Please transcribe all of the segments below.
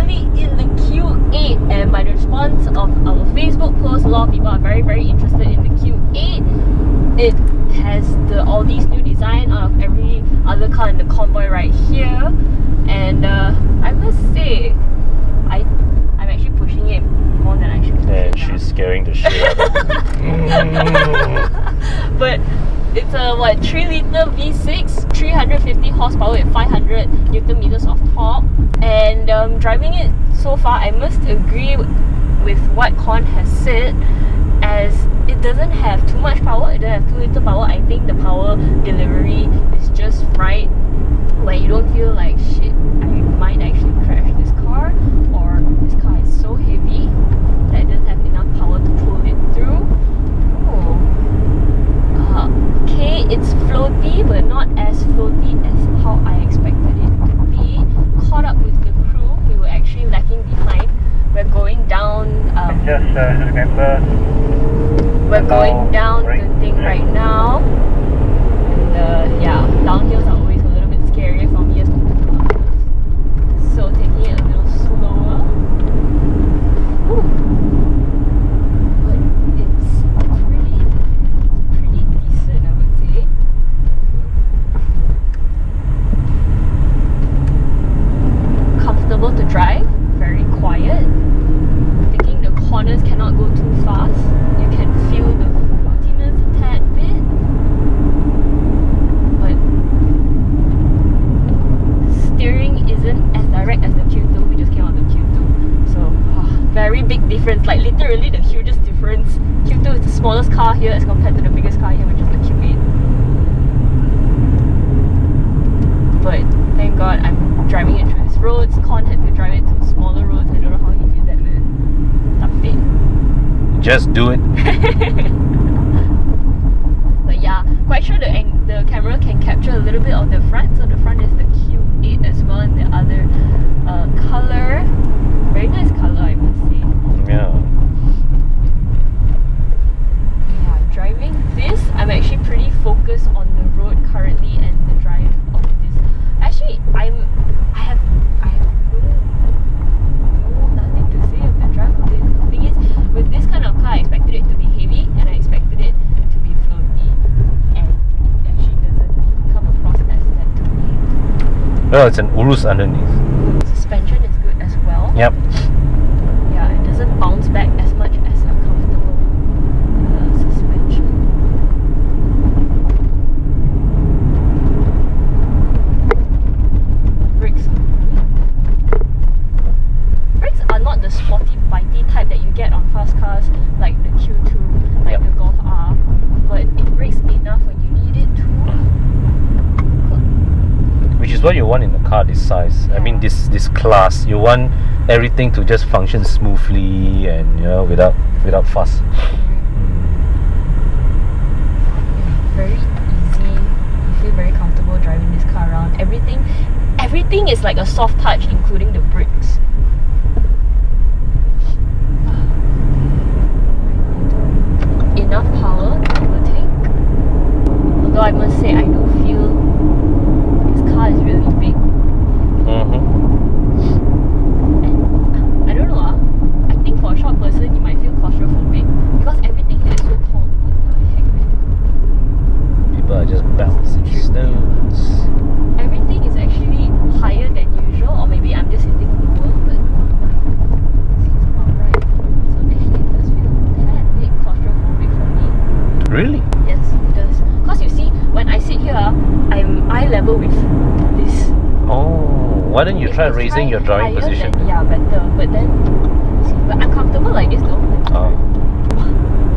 currently in the Q8, and by the response of our Facebook post, a lot of people are very interested in the Q8. It has the Audi's new design out of every other car in the convoy right here, and I must say, I'm actually pushing it more than I should. And she's scaring the shit out of me. But it's a 3-litre V6, 350 horsepower with 500 Newton meters of torque, and driving it so far, I must agree with what Con has said, as it doesn't have too much power, it doesn't have too little power. I think the power delivery is just right, where you don't feel like shit, I might actually crash this car, or this car is so heavy that it doesn't have enough power to pull it through. Okay, it's floaty, but not as floaty as how I expected it to be. Caught up with the crew, we were actually lacking behind. We're going down. Just remember. We're going down the thing right now, and yeah, downhills are always a little bit scarier for me as compared to others. So taking it a little slower. Ooh. But it's pretty decent, I would say. Comfortable to drive, very quiet. Thinking the corners cannot go too fast. You can feel the floatiness a tad bit, but steering isn't as direct as the Q2. We just came out of the Q2, so very big difference, like literally the hugest difference. Q2 is the smallest car here as compared to the biggest car here, which is the Q8. But thank God I'm driving it through these roads. Con had to drive it through smaller roads. I don't know how he did that, man. Tapi. Just do it. But yeah, quite sure the camera can capture a little bit of the front. So the front is the Q8 as well, and the other color. Very nice color, I must say. Yeah. Yeah, driving this, I'm actually pretty focused on the road currently and the drive of this. Actually, I have nothing to say of the drive of this. The thing is, with this kind of car, I expected it to be heavy and I expected it to be floaty, and it actually doesn't come across as that to me. Well, it's an Urus underneath. Suspension is good as well. Yep. Yeah, it doesn't bounce back as much as a comfortable suspension. Brakes are good. Brakes are not the sporty, bitey type that you get on fast cars like the Q2, like the Golf R, but it brakes enough when you need it to. Which is what you want in a car this size. Yeah. I mean, this class. You want everything to just function smoothly and without fuss. Very easy. You feel very comfortable driving this car around. Everything is like a soft touch, including the brakes. Enough power to overtake. Although I must say, I do feel this car is really big. And I don't know, I think for a short person you might feel claustrophobic because everything here is so tall. What the heck, man? People are just bouncing stones. Everything is actually higher than usual, or maybe I'm just hitting lower, but seems about right. So actually it does feel a tad bit claustrophobic for me. Really? Yes, it does. Because you see, when I sit here, I'm eye level with this. Oh, why don't you try raising your driving position? Yeah, better. But then, but I'm comfortable like this though. Oh.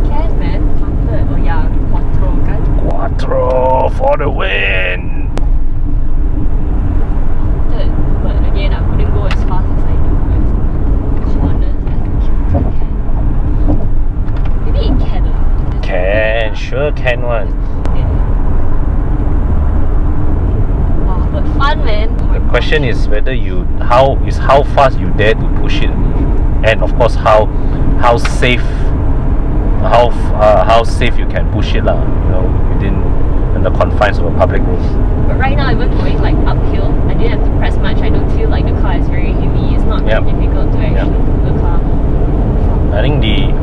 Can, man. Comfort. Oh yeah, quattro kan. Quattro for the win! But again, I wouldn't go as fast as I do with corners as the Q2 can. Maybe it can lah. Can, sure can one. Wow, but fun, man. The question is whether how fast you dare to push it, and of course how safe you can push it lah. Within the confines of a public road. But right now, even going like uphill, I didn't have to press much. I don't feel like the car is very heavy. It's not very difficult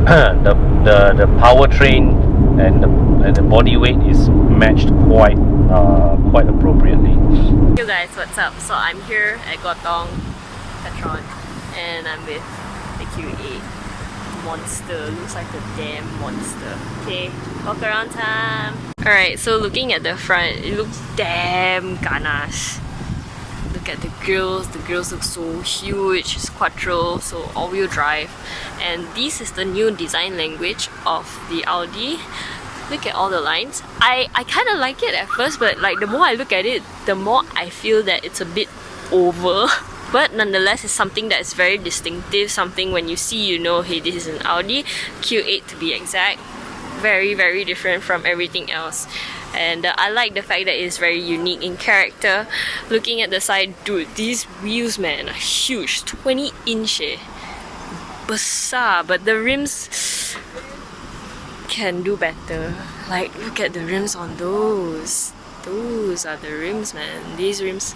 the powertrain and the body weight is matched quite appropriately. Yo guys, what's up? So I'm here at Gotong Petron and I'm with the Q8 monster. Looks like a damn monster. Okay, walk around time. Alright, so looking at the front, it looks damn ganas. Look at the grills look so huge. It's quattro, so all-wheel drive. And this is the new design language of the Audi. Look at all the lines. I kind of like it at first, but like the more I look at it, the more I feel that it's a bit over. But nonetheless, it's something that is very distinctive. Something when you see, you know, hey, this is an Audi Q8 to be exact. Very, very different from everything else. And I like the fact that it's very unique in character. Looking at the side, dude, these wheels, man, are huge. 20-inch, besar. But the rims can do better. Like, look at the rims on those. Those are the rims, man. These rims,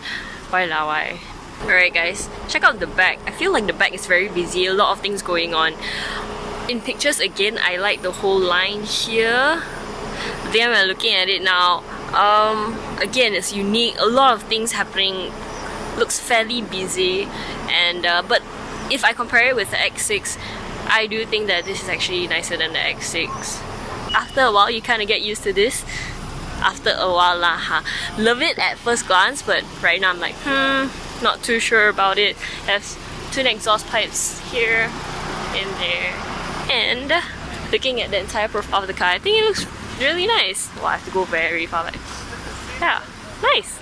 why lawai. Alright guys, check out the back. I feel like the back is very busy, a lot of things going on. In pictures again, I like the whole line here. Then when looking at it now, again, it's unique, a lot of things happening, looks fairly busy. And but if I compare it with the X6, I do think that this is actually nicer than the X6. After a while, you kind of get used to this. After a while lah, love it at first glance, but right now I'm like, not too sure about it. There's twin exhaust pipes here and there. And looking at the entire profile of the car, I think it looks really nice. Well, I have to go very far back. Yeah, nice.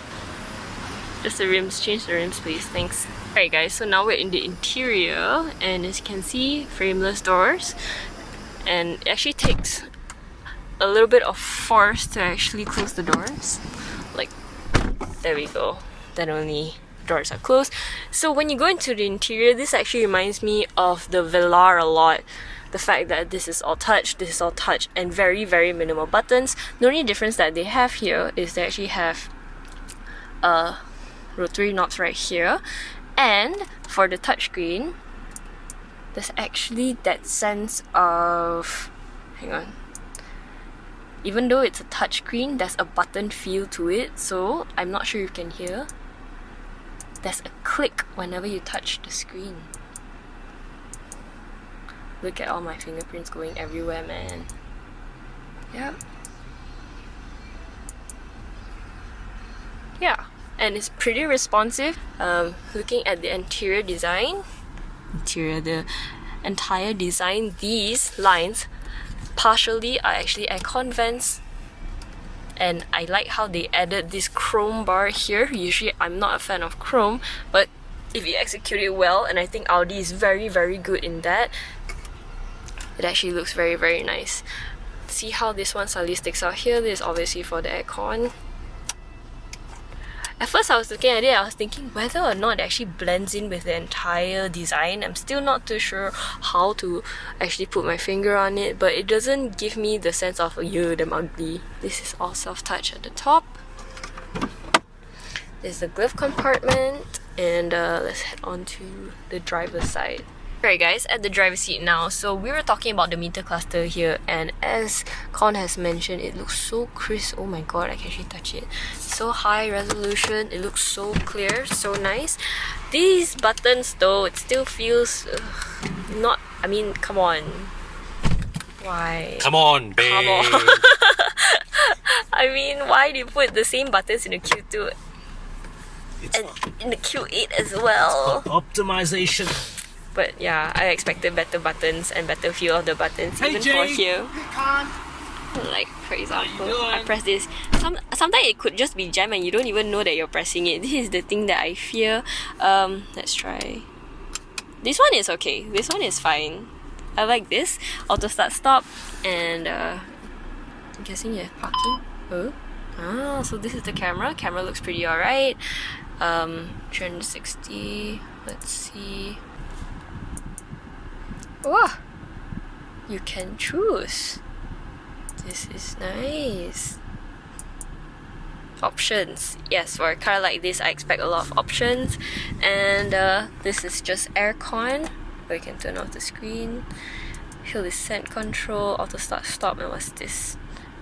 Just the rims, change the rims please, thanks. Alright guys, so now we're in the interior, and as you can see, frameless doors. And it actually takes a little bit of force to actually close the doors. Like, there we go. Then only doors are closed. So when you go into the interior, this actually reminds me of the Velar a lot. The fact that this is all touch, and very, very minimal buttons. The only difference that they have here is they actually have rotary knobs right here. And for the touchscreen, there's actually that sense of... hang on. Even though it's a touchscreen, there's a button feel to it. So, I'm not sure you can hear. There's a click whenever you touch the screen. Look at all my fingerprints going everywhere, man. Yeah. Yeah, and it's pretty responsive. Looking at the interior design, the entire design, these lines partially are actually aircon vents. And I like how they added this chrome bar here. Usually I'm not a fan of chrome, but if you execute it well, and I think Audi is very, very good in that, it actually looks very, very nice. See how this one suddenly sticks out here? This is obviously for the aircon. At first I was looking at it, I was thinking whether or not it actually blends in with the entire design. I'm still not too sure how to actually put my finger on it, but it doesn't give me the sense of, yo, damn ugly. This is all self-touch at the top. There's the glove compartment, and let's head on to the driver's side. Alright guys, at the driver's seat now. So we were talking about the meter cluster here, and as Con has mentioned, it looks so crisp. Oh my god, I can actually touch it. So high resolution, it looks so clear, so nice. These buttons though, it still feels not, I mean, come on. Why? Come on, babe. Come on. I mean, why do you put the same buttons in the Q2 and in the Q8 as well? Optimization. But yeah, I expected better buttons and better feel of the buttons, hey, even Jay. for here. Like, for example, I press this. Sometimes it could just be jammed and you don't even know that you're pressing it. This is the thing that I fear. Let's try. This one is okay. This one is fine. I like this. Auto start stop. And I'm guessing you have parking. Oh. Ah, so this is the camera. Camera looks pretty alright. 360. Let's see. Oh, you can choose. This is nice. Options. Yes, for a car like this, I expect a lot of options. And this is just aircon. We can turn off the screen. Hill descent control, auto start stop, and what's this?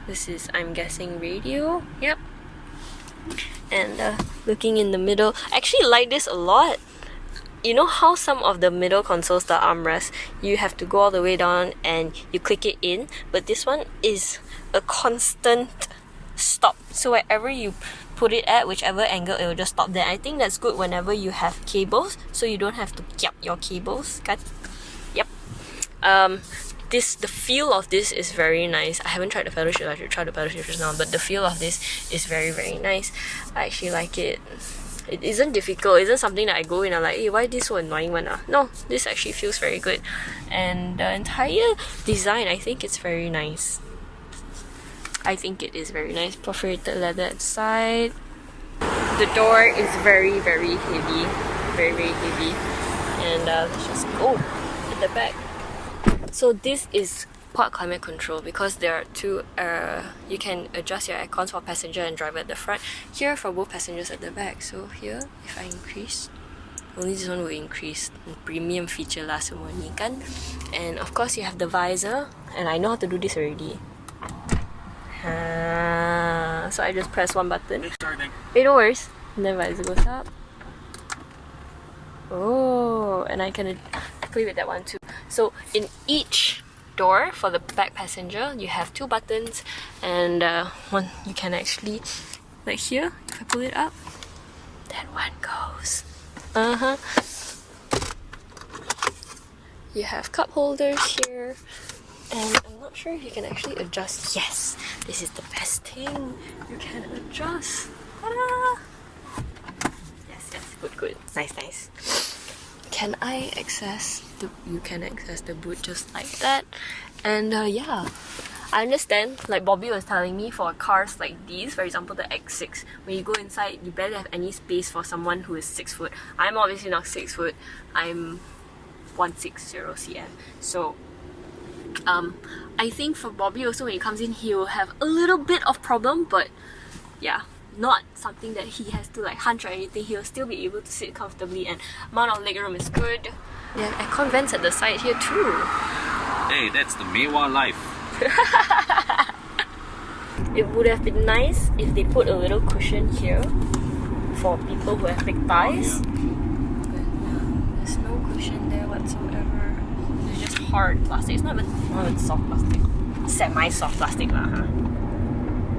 This is, I'm guessing, radio. Yep. And looking in the middle, I actually like this a lot. You know how some of the middle consoles, the armrest, you have to go all the way down and you click it in, but this one is a constant stop. So wherever you put it at, whichever angle, it will just stop there. I think that's good whenever you have cables, so you don't have to kiap your cables. Kan? Yep. The feel of this is very nice. I haven't tried the pedal shift. I should try the pedal shift just now, but the feel of this is very, very nice. I actually like it. It isn't difficult. It isn't something that I go in and I'm like, hey, why is this so annoying one? No, this actually feels very good. And the entire design, I think it's very nice. I think it is very nice. Perforated leather inside. The door is very, very heavy. Very, very heavy. And let's just go in the back. So this is quad climate control because there are two, you can adjust your aircons for passenger and driver at the front. Here for both passengers at the back. So here, if I increase, only this one will increase. Premium feature lah semua ni kan. And of course you have the visor, and I know how to do this already. So I just press one button. It no worries. And then visor goes up. Oh, and I can play with that one too. So in each door for the back passenger, you have two buttons, and one you can actually, like here, if I pull it up, that one goes. You have cup holders here, and I'm not sure if you can actually adjust. Yes, this is the best thing. You can adjust. Ta-da! Yes, good. Nice. Can I access the? You can access the boot just like that, and yeah, I understand. Like Bobby was telling me, for cars like these, for example the X6, when you go inside, you barely have any space for someone who is 6 foot. I'm obviously not 6 foot. I'm 160 cm. So I think for Bobby also, when he comes in, he will have a little bit of problem, but yeah, not something that he has to like hunch or anything. He'll still be able to sit comfortably, and amount of legroom is good. They have aircon vents at the side here too. Hey, that's the Mewa life. It would have been nice if they put a little cushion here for people who have big thighs. But there's no cushion there whatsoever. It's just hard plastic. It's not even soft plastic. Semi-soft plastic lah.